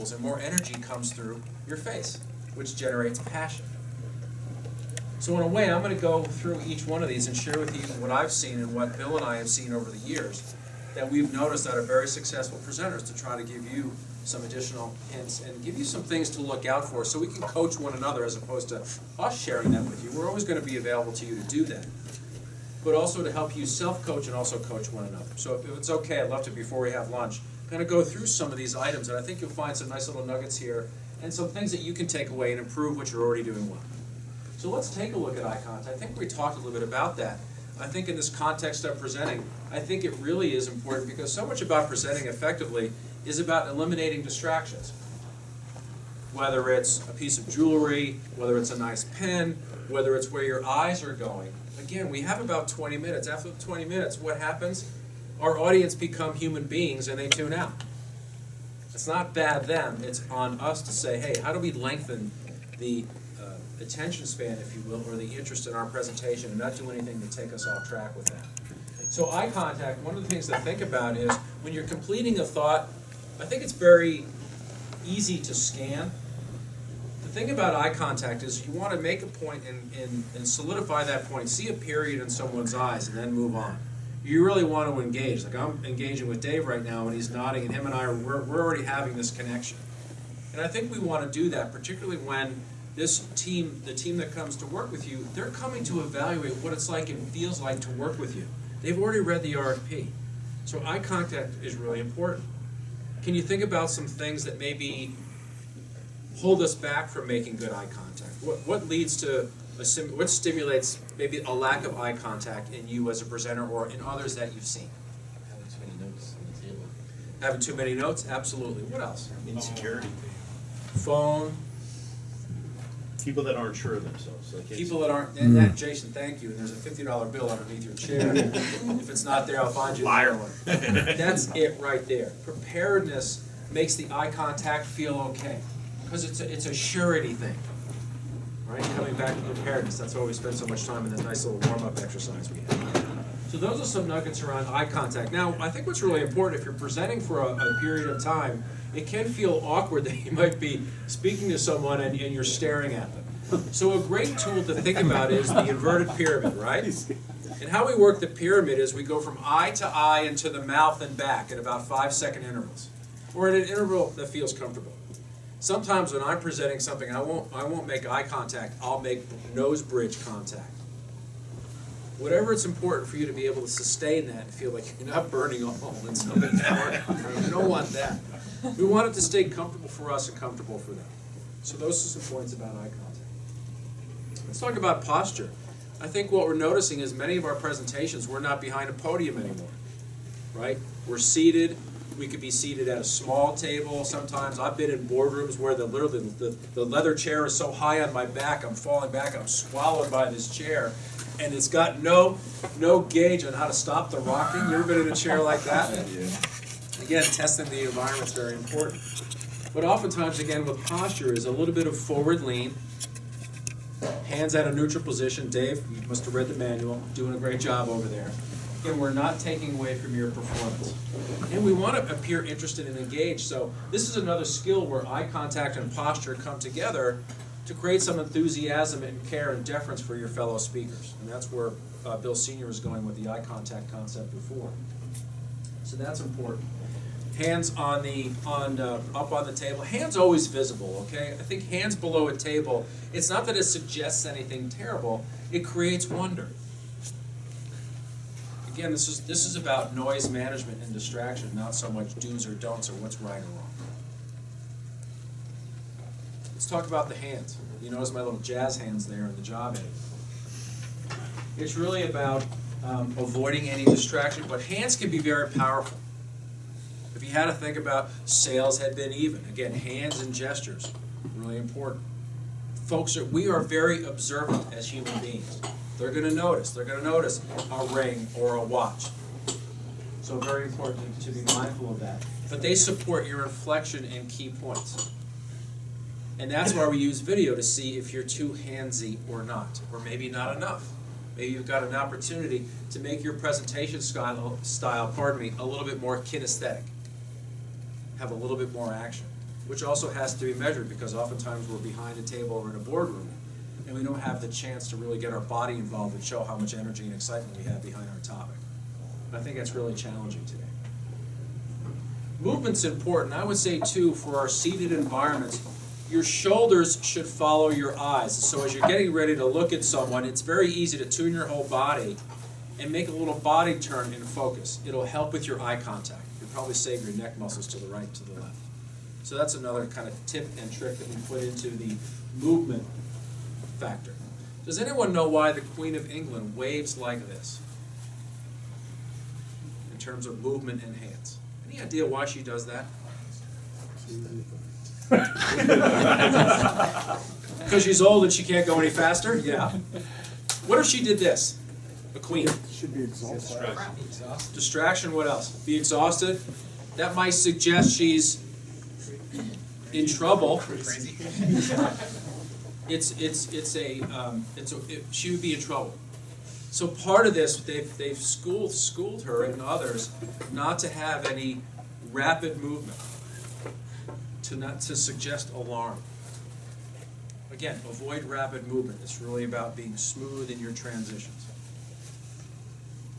dimples and more energy comes through your face, which generates passion. So in a way, I'm going to go through each one of these and share with you what I've seen and what Bill and I have seen over the years that we've noticed that are very successful presenters, to try to give you some additional hints and give you some things to look out for so we can coach one another as opposed to us sharing that with you. We're always going to be available to you to do that, but also to help you self-coach and also coach one another. So if it's okay, I'd love to, before we have lunch, kind of go through some of these items, and I think you'll find some nice little nuggets here and some things that you can take away and improve what you're already doing well. So let's take a look at eye contact. I think we talked a little bit about that. I think in this context of presenting, I think it really is important because so much about presenting effectively is about eliminating distractions. Whether it's a piece of jewelry, whether it's a nice pen, whether it's where your eyes are going. Again, we have about 20 minutes. After 20 minutes, what happens? Our audience become human beings and they tune out. It's not bad them, it's on us to say, hey, how do we lengthen the attention span, if you will, or the interest in our presentation and not do anything to take us off track with that. So eye contact, one of the things to think about is when you're completing a thought, I think it's very easy to scan. The thing about eye contact is you want to make a point and solidify that point, see a period in someone's eyes and then move on. You really want to engage. Like I'm engaging with Dave right now and he's nodding and him and I, we're already having this connection. And I think we want to do that, particularly when this team, the team that comes to work with you, they're coming to evaluate what it's like and feels like to work with you. They've already read the RFP. So eye contact is really important. Can you think about some things that maybe hold us back from making good eye contact? What leads to, what stimulates maybe a lack of eye contact in you as a presenter or in others that you've seen? Having too many notes on the table. Having too many notes? Absolutely. What else? Insecurity. Phone. People that aren't sure of themselves. Like People that aren't, and that, Jason, thank you, and there's a $50 bill underneath your chair. If it's not there, I'll find you another one. That's it right there. Preparedness makes the eye contact feel okay, because it's a surety thing, right? Coming back to preparedness, that's why we spend so much time in this nice little warm-up exercise we have. So those are some nuggets around eye contact. Now, I think what's really important, if you're presenting for a period of time, it can feel awkward that you might be speaking to someone and you're staring at them. So a great tool to think about is the inverted pyramid, right? And how we work the pyramid is we go from eye to eye into the mouth and back at about 5-second intervals, or at an interval that feels comfortable. Sometimes when I'm presenting something, I won't make eye contact, I'll make nose bridge contact. Whatever it's important for you to be able to sustain that and feel like you're not burning a hole in somebody's heart. You don't want that. We want it to stay comfortable for us and comfortable for them. So those are some points about eye contact. Let's talk about posture. I think what we're noticing is many of our presentations, we're not behind a podium anymore, right? We're seated. We could be seated at a small table. Sometimes I've been in boardrooms where the leather chair is so high on my back, I'm falling back and I'm swallowed by this chair. And it's got no gauge on how to stop the rocking. You ever been in a chair like that? Yeah. Again, testing the environment is very important. But oftentimes, again, with posture is a little bit of forward lean, hands at a neutral position. Dave, you must have read the manual, doing a great job over there. Again, we're not taking away from your performance. And we want to appear interested and engaged. So this is another skill where eye contact and posture come together to create some enthusiasm and care and deference for your fellow speakers. And that's where Bill Sr. was going with the eye contact concept before. So that's important. Hands on up on the table. Hands always visible, okay? I think hands below a table, it's not that it suggests anything terrible, it creates wonder. Again, this is about noise management and distraction, not so much do's or don'ts or what's right or wrong. Let's talk about the hands. You notice my little jazz hands there in the job aid. It's really about avoiding any distraction, but hands can be very powerful. If you had to think about sales had been even, again, hands and gestures, really important. Folks, we are very observant as human beings. They're going to notice. They're going to notice a ring or a watch. So very important to be mindful of that. But they support your inflection and key points. And that's why we use video to see if you're too handsy or not, or maybe not enough. Maybe you've got an opportunity to make your presentation style, a little bit more kinesthetic. Have a little bit more action. which also has to be measured because oftentimes we're behind a table or in a boardroom and we don't have the chance to really get our body involved and show how much energy and excitement we have behind our topic. And I think that's really challenging today. Movement's important. I would say too, for our seated environments, your shoulders should follow your eyes. So as you're getting ready to look at someone, it's very easy to tune your whole body and make a little body turn in focus. It'll help with your eye contact. You'll probably save your neck muscles to the right and to the left. So that's another kind of tip and trick that we put into the movement factor. Does anyone know why the Queen of England waves like this in terms of movement and hands? Any idea why she does that? Because she's old and she can't go any faster? Yeah. What if she did this? A queen. Should be exhausted. Distraction, what else? Be exhausted. That might suggest she's in trouble. She would be in trouble. So part of this, they've schooled her and others not to have any rapid movement, to suggest alarm. Again, avoid rapid movement. It's really about being smooth in your transitions.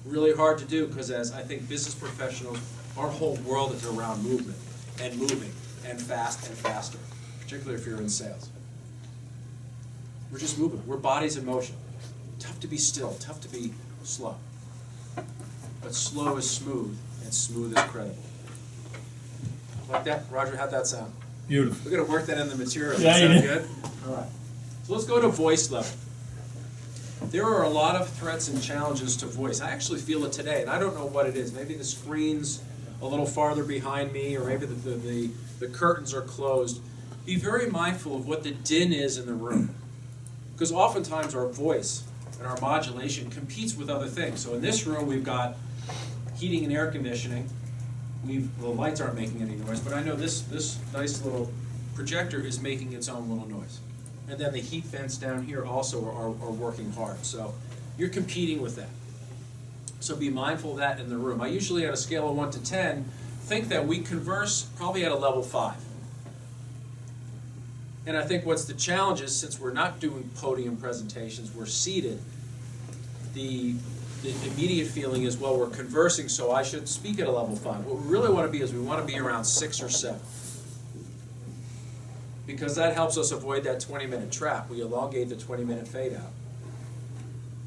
Really hard to do because as I think business professionals, our whole world is around movement and moving and fast and faster, particularly if you're in sales. We're just moving. We're bodies in motion. Tough to be still, tough to be slow. But slow is smooth, and smooth is credible. Like that? Roger, how'd that sound? Beautiful. We're going to work that in the material. Yeah, Is that you good? All right. So let's go to voice level. There are a lot of threats and challenges to voice. I actually feel it today, and I don't know what it is. Maybe the screen's a little farther behind me, or maybe the curtains are closed. Be very mindful of what the din is in the room. Because oftentimes our voice and our modulation competes with other things. So in this room we've got heating and air conditioning. The lights aren't making any noise, but I know this nice little projector is making its own little noise. And then the heat vents down here also are working hard. So you're competing with that. So be mindful of that in the room. I usually, at a scale of 1 to 10, think that we converse probably at a level 5. And I think what's the challenge is, since we're not doing podium presentations, we're seated, the immediate feeling is, well, we're conversing, so I should speak at a level 5. What we really want to be is we want to be around 6 or 7. Because that helps us avoid that 20-minute trap. We elongate the 20-minute fade out.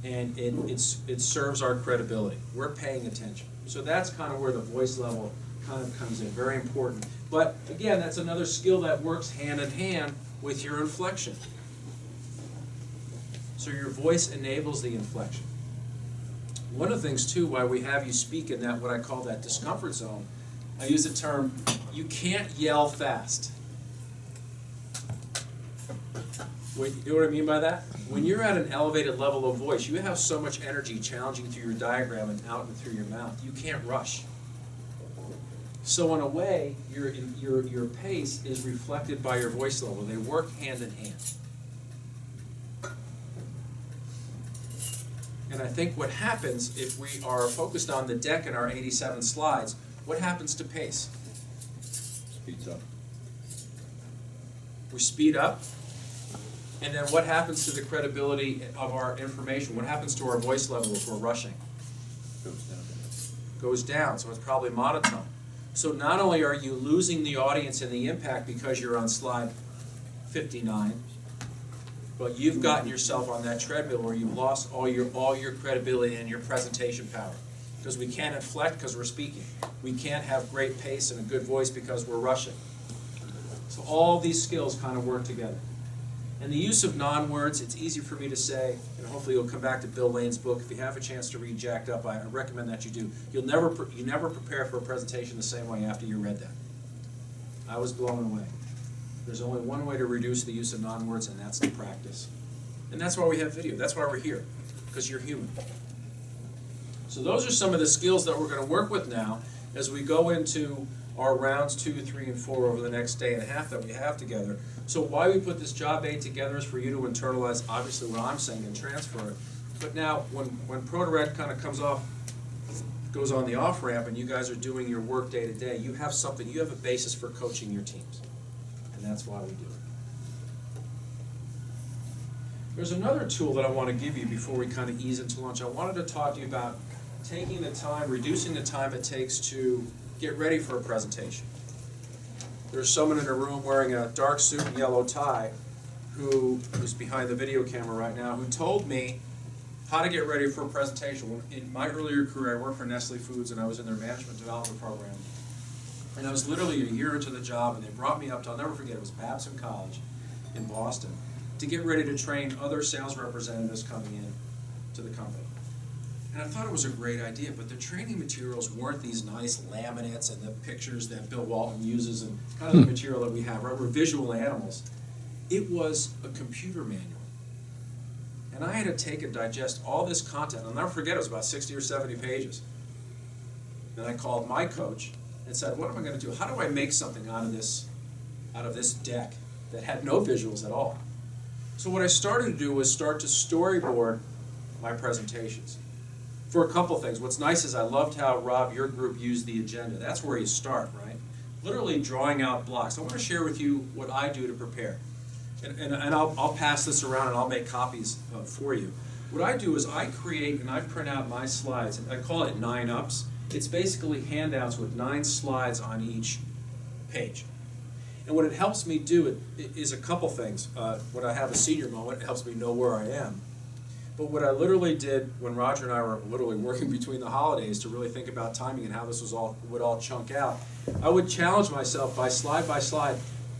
And it serves our credibility. We're paying attention. So that's kind of where the voice level kind of comes in, very important. But again, that's another skill that works hand in hand with your inflection. So your voice enables the inflection. One of the things too why we have you speak in that, what I call that discomfort zone, I use the term, you can't yell fast. You know what I mean by that? When you're at an elevated level of voice, you have so much energy challenging through your diaphragm and out and through your mouth. You can't rush. So in a way, your pace is reflected by your voice level. They work hand in hand. And I think what happens if we are focused on the deck in our 87 slides, what happens to pace? Speeds up. We speed up. And then what happens to the credibility of our information? What happens to our voice level if we're rushing? Goes down. Goes down, so it's probably monotone. So not only are you losing the audience and the impact because you're on slide 59, but you've gotten yourself on that treadmill where you've lost all your credibility and your presentation power. Because we can't inflect because we're speaking. We can't have great pace and a good voice because we're rushing. So all these skills kind of work together. And the use of non-words, it's easy for me to say, and hopefully you'll come back to Bill Lane's book. If you have a chance to read Jacked Up, I recommend that you do. You never prepare for a presentation the same way after you read that. I was blown away. There's only one way to reduce the use of non-words, and that's to practice. And that's why we have video. That's why we're here, because you're human. So those are some of the skills that we're going to work with now as we go into our rounds 2, 3, and 4 over the next day and a half that we have together. So why we put this job aid together is for you to internalize, obviously, what I'm saying and transfer it. But now, when ProDirect kind of goes on the off-ramp and you guys are doing your work day to day, you have something, you have a basis for coaching your teams. that's why we do it. There's another tool that I want to give you before we kind of ease into lunch. I wanted to talk to you about taking the time, reducing the time it takes to get ready for a presentation. There's someone in a room wearing a dark suit and yellow tie who's behind the video camera right now, who told me how to get ready for a presentation. In my earlier career, I worked for Nestle Foods, and I was in their management development program. And I was literally a year into the job, and they brought me up to, I'll never forget, it was Babson College in Boston, to get ready to train other sales representatives coming in to the company. And I thought it was a great idea, but the training materials weren't these nice laminates and the pictures that Bill Walton uses and kind of the material that we have, right? We're visual animals. It was a computer manual. And I had to take and digest all this content. I'll never forget, it was about 60 or 70 pages. Then I called my coach and said, what am I going to do? How do I make something out of this deck that had no visuals at all? So what I started to do was start to storyboard my presentations. For a couple things. What's nice is I loved how, Rob, your group used the agenda. That's where you start, right? Literally drawing out blocks. I want to share with you what I do to prepare. And I'll pass this around and I'll make copies for you. What I do is I create and I print out my slides. I call it 9-ups. It's basically handouts with 9 slides on each page. And what it helps me do is a couple things. When I have a senior moment, it helps me know where I am. But what I literally did when Roger and I were literally working between the holidays to really think about timing and how this would all chunk out, I would challenge myself by slide,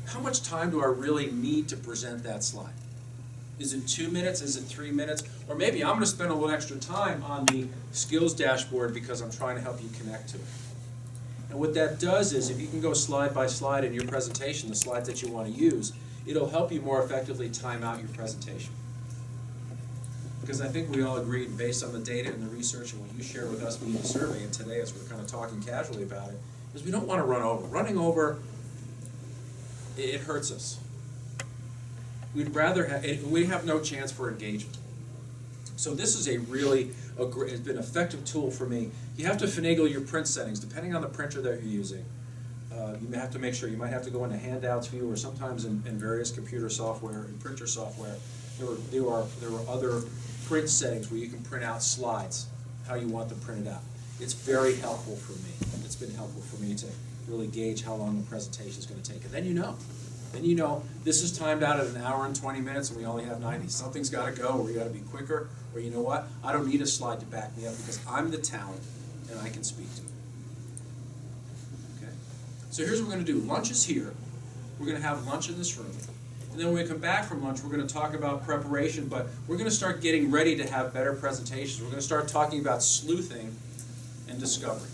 how much time do I really need to present that slide? Is it 2 minutes? Is it 3 minutes? Or maybe I'm going to spend a little extra time on the skills dashboard because I'm trying to help you connect to it. And what that does is, if you can go slide by slide in your presentation, the slides that you want to use, it'll help you more effectively time out your presentation. Because I think we all agree, based on the data and the research and what you shared with us via the survey, and today as we're kind of talking casually about it, is we don't want to run over. Running over, it hurts us. We'd rather we have no chance for engagement. So this is it's been an effective tool for me. You have to finagle your print settings depending on the printer that you're using. You may have to make sure, you might have to go into handouts view, or sometimes in various computer software and printer software, there were other print settings where you can print out slides, how you want them printed out. It's very helpful for me. It's been helpful for me to really gauge how long the presentation is going to take. And then you know. This is timed out at 1 hour and 20 minutes and we only have 90. Something's got to go, or we got to be quicker, or you know what? I don't need a slide to back me up because I'm the talent and I can speak to it. Okay? So here's what we're going to do. Lunch is here. We're going to have lunch in this room. And then when we come back from lunch, we're going to talk about preparation, but we're going to start getting ready to have better presentations. We're going to start talking about sleuthing and discovery.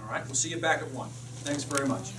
All right? We'll see you back at 1. Thanks very much.